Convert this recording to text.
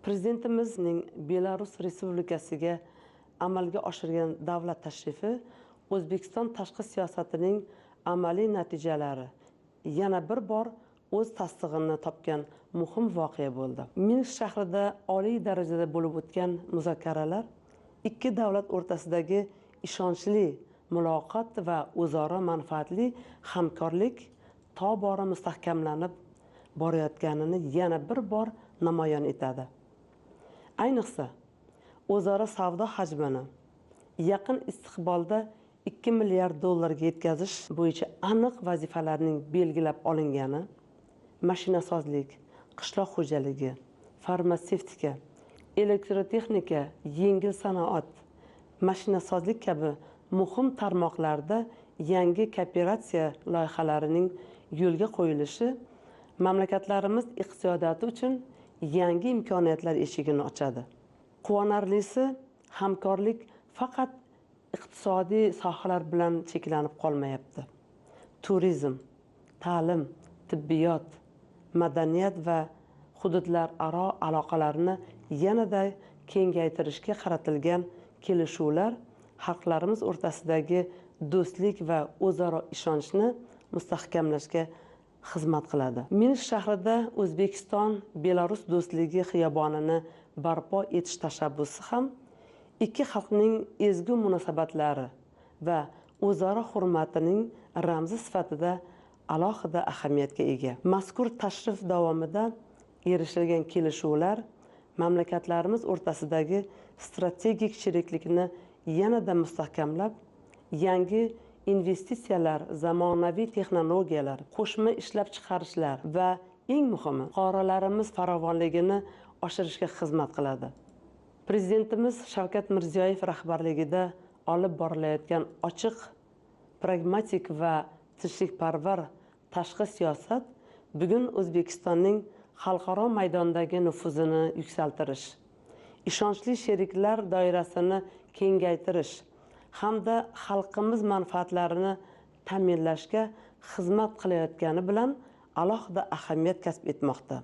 Prezidentimizning Belarus Respublikasiga amalga oshirgan davlat tashrifi O'zbekiston tashqi siyosatining amaliy natijalari yana bir bor o'z tasdig'ini topgan muhim voqea bo'ldi. Minsk shahrida oliy darajada bo'lib o'tgan muzokaralar ikki davlat o'rtasidagi ishonchli muloqot va o'zaro manfaatli hamkorlik tobora mustahkamlanib borayotganini yana bir bor namoyon etadi. Ayniqsa, o'zaro savdo hajmini yaqin istiqbolda 2 milliard dollarga yetkazish bo'yicha aniq vazifalarning belgilab olingani, mashinasozlik, qishloq xo'jaligi, farmatsevtika, elektrotexnika, yengil sanoat, mashinasozlik kabi muhim tarmoqlarda yangi kooperatsiya loyihalarining yo'lga qo'yilishi mamlakatlarimiz iqtisodiyoti uchun yangi imkoniyatlar eshigini ochadi. Quvonarlisi, hamkorlik faqat iqtisodiy sohalar bilan cheklanib qolmayapti. Turizm, ta'lim, tibbiyot, madaniyat va hududlararo aloqalarni yanada kengaytirishga qaratilgan kelishuvlar xalqlarimiz o'rtasidagi do'stlik va o'zaro ishonchni mustahkamlashga xizmat qiladi. Minsk shahrida O'zbekiston-Belarus do'stligi xiyobonini barpo etish tashabbusi ham ikki xalqning ezgu munosabatlari va o'zaro hurmatining ramzi sifatida alohida ahamiyatga ega. Mazkur tashrif davomida erishilgan kelishuvlar mamlakatlarimiz o'rtasidagi strategik sheriklikni yanada mustahkamlab, yangi investitsiyalar, zamonaviy texnologiyalar, qo'shma ishlab chiqarishlar va eng muhimi, fuqarolarimiz farovonligini oshirishga xizmat qiladi. Prezidentimiz Shavkat Mirziyoyev rahbarligida olib borilayotgan ochiq, pragmatik va tinchlikparvar tashqi siyosat bugun O'zbekistonning xalqaro maydondagi nufuzini yuksaltirish, ishonchli sheriklar doirasini kengaytirish hamda xalqimiz manfaatlarini ta'minlashga xizmat qilayotgani bilan alohida ahamiyat kasb etmoqda.